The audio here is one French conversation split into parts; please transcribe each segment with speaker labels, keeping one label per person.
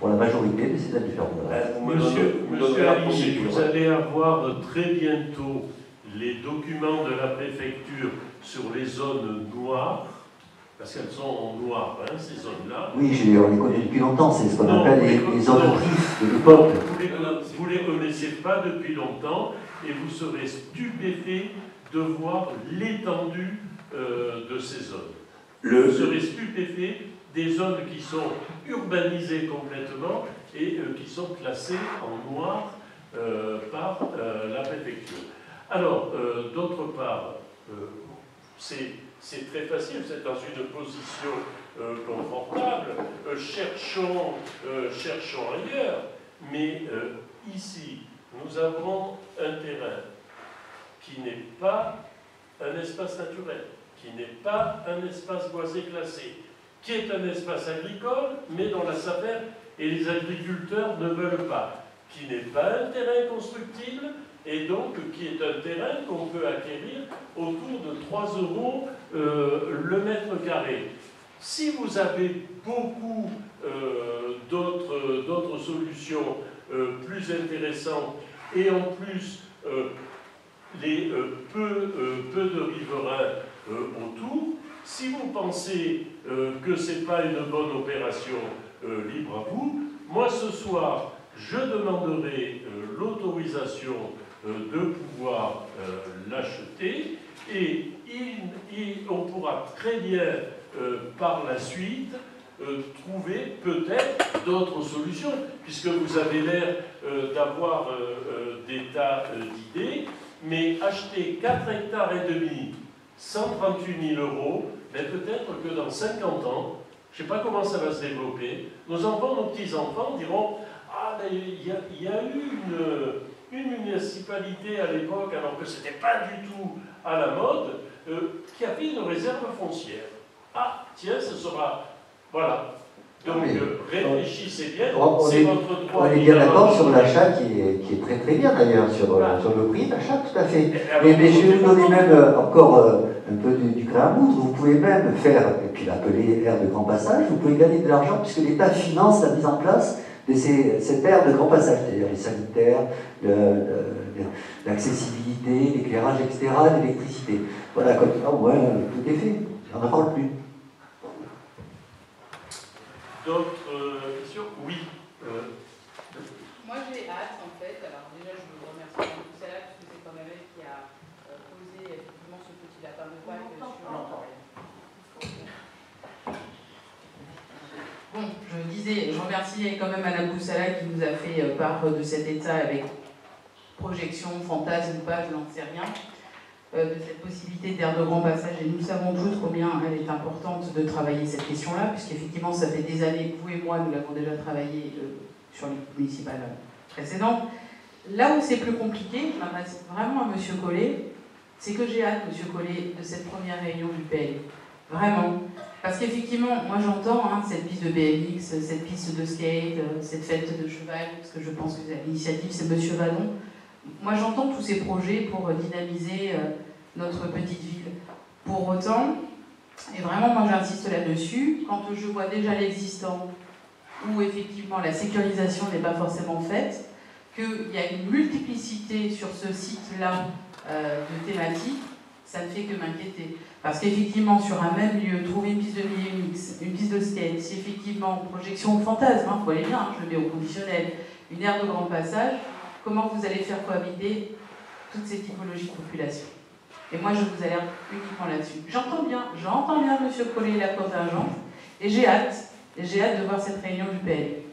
Speaker 1: pour la majorité de ces habitants.
Speaker 2: Monsieur Alice, vous allez avoir très bientôt les documents de la préfecture sur les zones noires, parce qu'elles sont en noir, hein, ces zones-là.
Speaker 1: Oui, on les connaît depuis longtemps, c'est ce qu'on appelle les zones grises de l'époque.
Speaker 2: Vous ne les connaissez pas depuis longtemps, et vous serez stupéfait de voir l'étendue de ces zones. Vous serez stupéfait des zones qui sont urbanisées complètement et qui sont classées en noir par la préfecture. Alors, d'autre part, c'est très facile, vous êtes dans une position confortable, cherchons ailleurs, mais ici, nous avons un terrain qui n'est pas un espace naturel, qui n'est pas un espace boisé classé, qui est un espace agricole, mais dont la SAPER et les agriculteurs ne veulent pas, qui n'est pas un terrain constructible, et donc qui est un terrain qu'on peut acquérir autour de 3 € le mètre carré. Si vous avez beaucoup d'autres solutions plus intéressantes, et en plus les peu de riverains autour, si vous pensez que ce n'est pas une bonne opération, libre à vous, moi ce soir, je demanderai l'autorisation de pouvoir l'acheter et on pourra très bien par la suite trouver peut-être d'autres solutions, puisque vous avez l'air d'avoir des tas d'idées, mais acheter 4 hectares et demi, 138 000 €, mais peut-être que dans 50 ans, je ne sais pas comment ça va se développer, nos enfants, nos petits-enfants diront « Ah, ben, il y a eu une municipalité à l'époque, alors que ce n'était pas du tout à la mode, qui a fait une réserve foncière. Ah, tiens, ce sera... Voilà. Donc, réfléchissez bien, c'est votre droit.
Speaker 1: On est bien d'accord sur l'achat qui est très très bien d'ailleurs, sur le prix d'achat, tout à fait. Mais je vais vous donner même encore un peu du grain à moudre. Vous pouvez même faire, et puis l'appeler aire de grand passage, vous pouvez gagner de l'argent puisque l'État finance la mise en place de cette aire de grand passage, c'est-à-dire les sanitaires, l'accessibilité, l'éclairage, etc., l'électricité. Voilà, comme ça, ouais, tout est fait. On n'en parle plus.
Speaker 3: D'autres questions? Oui. Moi j'ai hâte en fait, alors déjà je vous remercie pour tout ça là, parce que c'est quand même elle qui a posé effectivement ce petit lapin de Pâques sur... Bon, je disais, je remercie quand même Madame Boussala qui nous a fait part de cet état avec projection, fantasme ou pas, je n'en sais rien, de cette possibilité d'aire de grand passage, et nous savons tous combien elle est importante de travailler cette question-là, puisqu'effectivement ça fait des années que vous et moi nous l'avons déjà travaillé sur les municipales précédentes. Là où c'est plus compliqué, je m'adresse vraiment à M. Collet, c'est que j'ai hâte, M. Collet, de cette première réunion du PL. Vraiment. Parce qu'effectivement, moi j'entends cette piste de BMX, cette piste de skate, cette fête de cheval, parce que je pense que l'initiative c'est M. Vallon. Moi j'entends tous ces projets pour dynamiser notre petite ville. Pour autant, et vraiment moi j'insiste là-dessus, quand je vois déjà l'existant, où effectivement la sécurisation n'est pas forcément faite, qu'il y a une multiplicité sur ce site-là de thématiques, ça ne fait que m'inquiéter. Parce qu'effectivement, sur un même lieu, trouver une piste de BMX, une piste de skate, c'est effectivement une projection au fantasme, il faut aller bien, je le mets au conditionnel, une aire de grand passage, comment vous allez faire cohabiter toutes ces typologies de population? Et moi, je vous alerte uniquement là-dessus. J'entends bien, M. Collet, la contingence, et j'ai hâte de voir cette réunion du PL.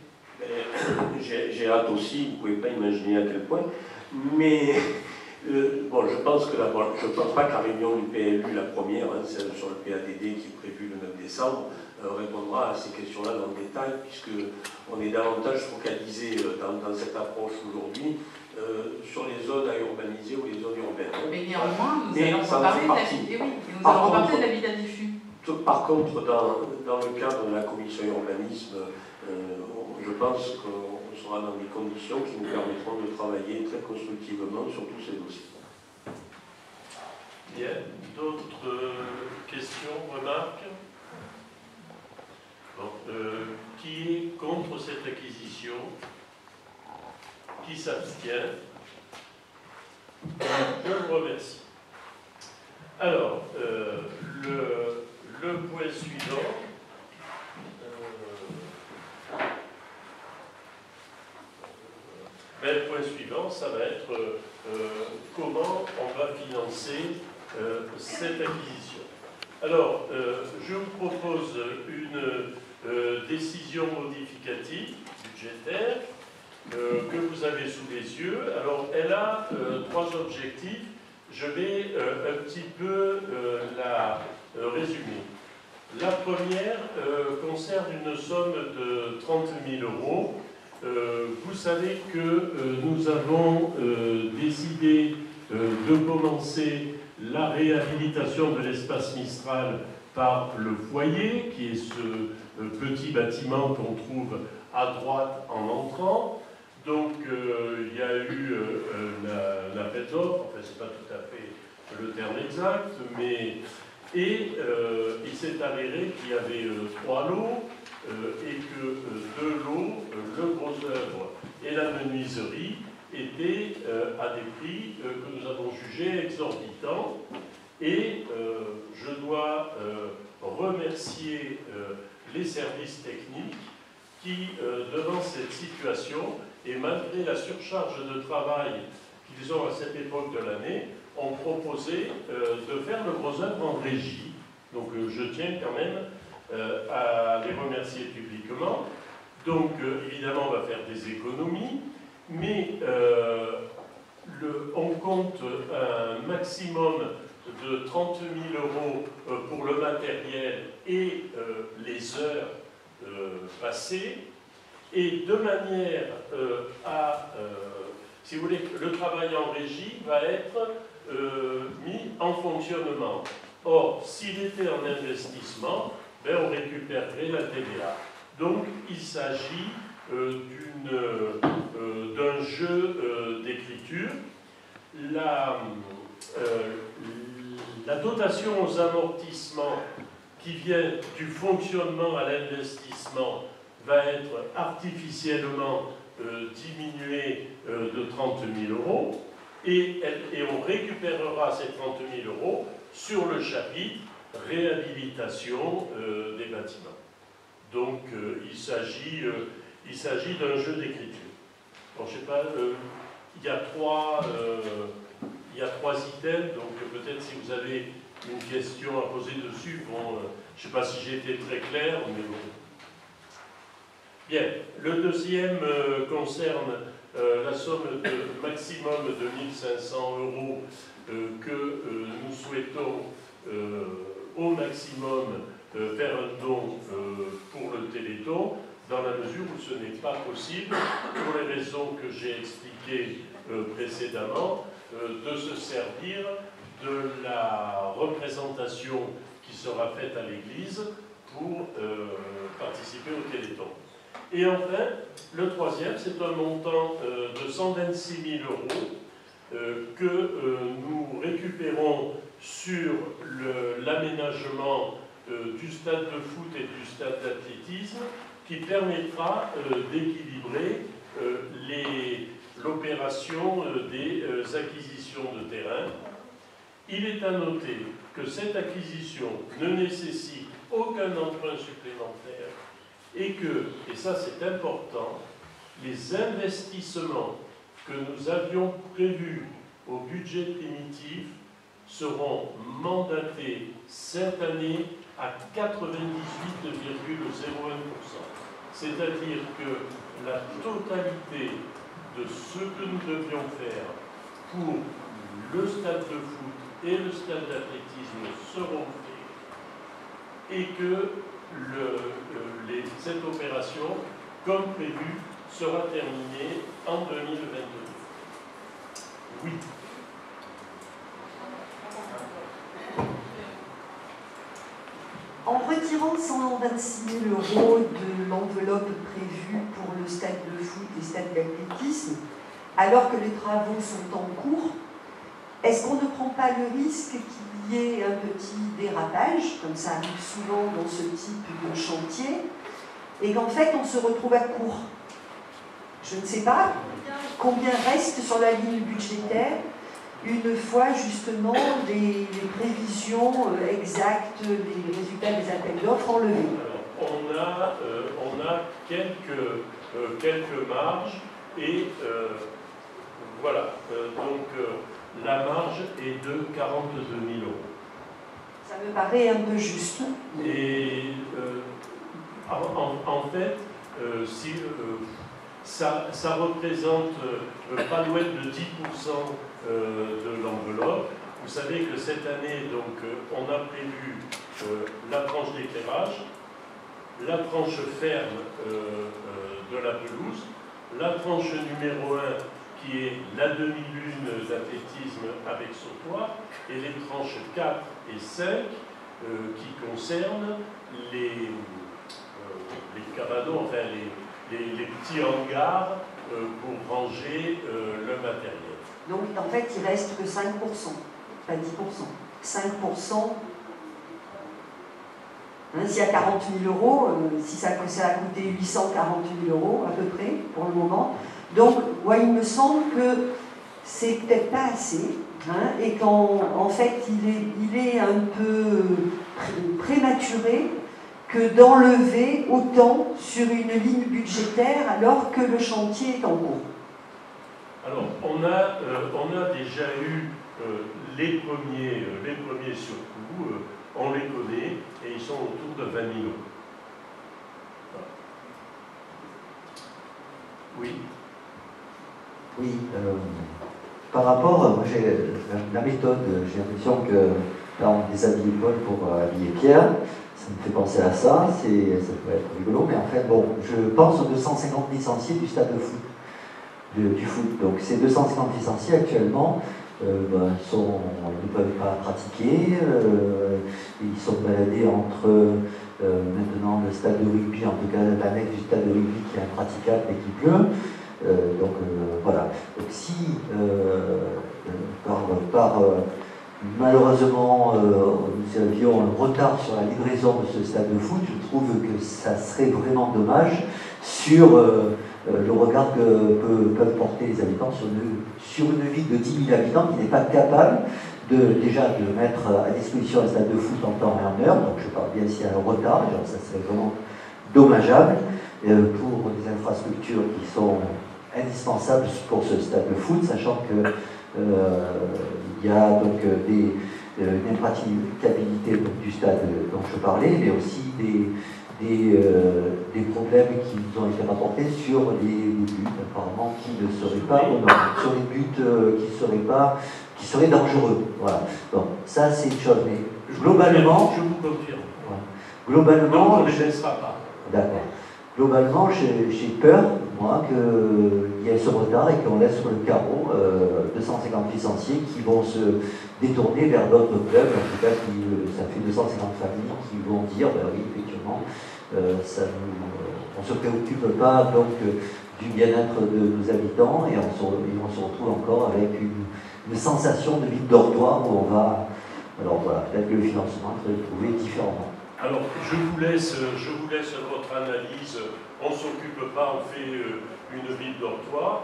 Speaker 4: J'ai hâte aussi, vous ne pouvez pas imaginer à quel point, mais bon, je pense pas que la réunion du PLU, la première, celle sur le PADD qui est prévue le 9 décembre, répondra à ces questions-là dans le détail, puisqu'on est davantage focalisé dans cette approche aujourd'hui sur les zones à urbaniser ou les zones urbaines.
Speaker 3: Mais néanmoins, nous allons reparler de l'habitat diffus.
Speaker 4: Par contre, dans le cadre de la commission urbanisme, je pense qu'on sera dans des conditions qui nous permettront de travailler très constructivement sur tous ces dossiers.
Speaker 2: Bien. D'autres questions, remarques? Bon. Qui est contre contre cette acquisition? Qui s'abstient? Je vous remercie. Alors, le point suivant. Le point suivant, ça va être comment on va financer cette acquisition. Alors, je vous propose une décision modificative budgétaire que vous avez sous les yeux. Alors, elle a trois objectifs. Je vais un petit peu la résumer. La première concerne une somme de 30 000 €. Vous savez que nous avons décidé de commencer la réhabilitation de l'espace Mistral par le foyer, qui est ce petit bâtiment qu'on trouve à droite en entrant. Donc il y a eu un appel d'offres, enfin c'est pas tout à fait le terme exact, mais il s'est avéré qu'il y avait 3 lots et que 2 lots, le gros œuvre et la menuiserie, étaient à des prix que nous avons jugés exorbitants. Et je dois remercier les services techniques qui, devant cette situation, et malgré la surcharge de travail qu'ils ont à cette époque de l'année, ont proposé de faire le gros œuvre en régie. Donc je tiens quand même à les remercier publiquement. Donc évidemment on va faire des économies, mais on compte un maximum de 30 000 € pour le matériel et les heures passées, et de manière si vous voulez, le travail en régie va être mis en fonctionnement. Or, s'il était en investissement, ben, on récupérerait la TVA. Donc, il s'agit d'un jeu d'écriture. La dotation aux amortissements qui vient du fonctionnement à l'investissement va être artificiellement diminuée de 30 000 € et on récupérera ces 30 000 € sur le chapitre réhabilitation des bâtiments. Donc il s'agit d'un jeu d'écriture. Bon, je sais pas, il y a trois items, donc peut-être si vous avez une question à poser dessus, bon, je ne sais pas si j'ai été très clair, mais bon. Bien, le deuxième concerne la somme de maximum de 1 500 € que nous souhaitons au maximum faire un don pour le Téléthon, dans la mesure où ce n'est pas possible, pour les raisons que j'ai expliquées précédemment, de se servir de la représentation qui sera faite à l'Église pour participer au Téléthon. Et enfin, le troisième, c'est un montant de 126 000 € que nous récupérons sur l'aménagement du stade de foot et du stade d'athlétisme, qui permettra d'équilibrer l'opération des acquisitions de terrain. Il est à noter que cette acquisition ne nécessite aucun emprunt supplémentaire et que, et ça c'est important, les investissements que nous avions prévus au budget primitif seront mandatés cette année à 98,01%. C'est-à-dire que la totalité de ce que nous devions faire pour le stade de foot et le stade d'athlétisme seront faits et que cette opération, comme prévu, sera terminée en 2022. Oui.
Speaker 5: En retirant 126 000 € de l'enveloppe prévue pour le stade de foot et stade d'athlétisme, alors que les travaux sont en cours, est-ce qu'on ne prend pas le risque qu'il y ait un petit dérapage, comme ça arrive souvent dans ce type de chantier, et qu'en fait on se retrouve à court. Je ne sais pas combien reste sur la ligne budgétaire une fois justement les prévisions exactes, les résultats des appels d'offres enlevés.
Speaker 2: Alors, on a quelques marges et voilà, donc la marge est de 42 000 euros.
Speaker 5: Ça me paraît un peu juste.
Speaker 2: Et en fait, si, ça représente pas loin de 10% de l'enveloppe. Vous savez que cette année, donc, on a prévu la tranche d'éclairage, la tranche ferme de la pelouse, la tranche numéro 1 qui est la demi-lune d'athlétisme avec sautoir, et les tranches 4 et 5 qui concernent les cabanos, enfin les petits hangars pour ranger le matériel.
Speaker 5: Donc en fait, il reste que 5%, pas 10%. 5%. S'il y a 40 000 euros, si ça a coûté 840 000 euros à peu près pour le moment. Donc, moi, il me semble que c'est peut-être pas assez, et qu'en fait, il est un peu prématuré que d'enlever autant sur une ligne budgétaire alors que le chantier est en cours.
Speaker 2: Alors, on a déjà eu les premiers surcoûts, on les connaît, et ils sont autour de 20 000 euros. Voilà. Oui.
Speaker 1: Oui, par rapport, moi j'ai la méthode, j'ai l'impression que là on déshabille Paul pour habiller Pierre, ça me fait penser à ça, ça peut être rigolo, mais en fait, bon, je pense aux 250 licenciés du stade de foot, du foot. Donc ces 250 licenciés actuellement, ils ne peuvent pas pratiquer, ils sont baladés entre maintenant le stade de rugby, en tout cas l'annexe du stade de rugby qui est impraticable et qui pleut. Voilà. Donc si malheureusement nous avions un retard sur la livraison de ce stade de foot, je trouve que ça serait vraiment dommage sur le regard que peuvent porter les habitants sur une ville de 10 000 habitants qui n'est pas capable déjà de mettre à disposition un stade de foot en temps et en heure. Donc je parle bien s'il y a un retard, ça serait vraiment dommageable pour des infrastructures qui sont indispensables pour ce stade de foot, sachant que il y a donc une impraticabilité du stade dont je parlais, mais aussi des problèmes qui nous ont été rapportés sur les buts, apparemment, qui ne seraient pas honorables, sur les buts qui seraient dangereux. Voilà. Bon, ça c'est une chose, mais globalement...
Speaker 2: Je vous confirme.
Speaker 1: Ouais, globalement...
Speaker 2: Donc on ne les laissera pas.
Speaker 1: D'accord. Globalement, j'ai peur, moi, qu'il y ait ce retard et qu'on laisse sur le carreau 250 licenciés qui vont se détourner vers d'autres clubs, en tout cas, ça fait 250 familles qui vont dire, ben oui, effectivement, on ne se préoccupe pas donc du bien-être de nos habitants et on se retrouve encore avec une sensation de vide dortoir où on va... Alors voilà, peut-être que le financement serait trouvé différemment.
Speaker 2: Alors, je vous laisse votre analyse. On ne s'occupe pas, on fait une ville dortoir.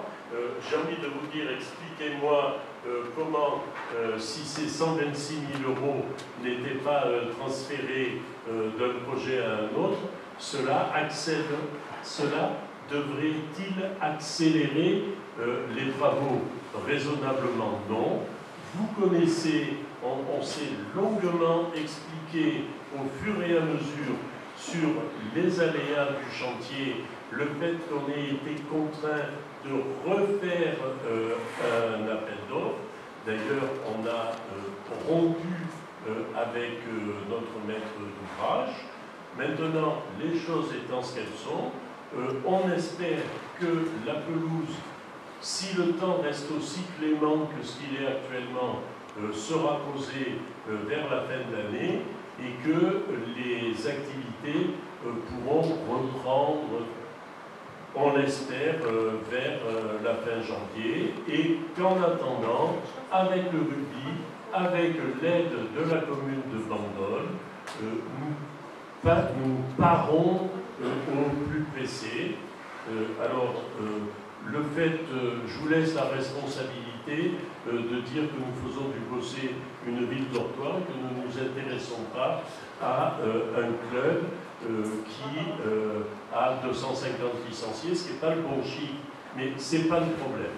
Speaker 2: J'ai envie de vous dire, expliquez-moi comment, si ces 126 000 euros n'étaient pas transférés d'un projet à un autre, cela devrait-il accélérer les travaux? Raisonnablement, non. Vous connaissez, on s'est longuement expliqué au fur et à mesure sur les aléas du chantier, le fait qu'on ait été contraint de refaire un appel d'offres. D'ailleurs, on a rompu avec notre maître d'ouvrage. Maintenant, les choses étant ce qu'elles sont, on espère que la pelouse, si le temps reste aussi clément que ce qu'il est actuellement, sera posé vers la fin de l'année et que les activités pourront reprendre, on l'espère, vers la fin janvier, et qu'en attendant, avec le rugby, avec l'aide de la commune de Bandol, nous parons ont plus pressé. Alors, le fait, je vous laisse la responsabilité de dire que nous faisons du Bossé une ville dortoir, que nous ne nous intéressons pas à un club qui a 250 licenciés, ce qui n'est pas le bon chiffre, mais ce n'est pas le problème.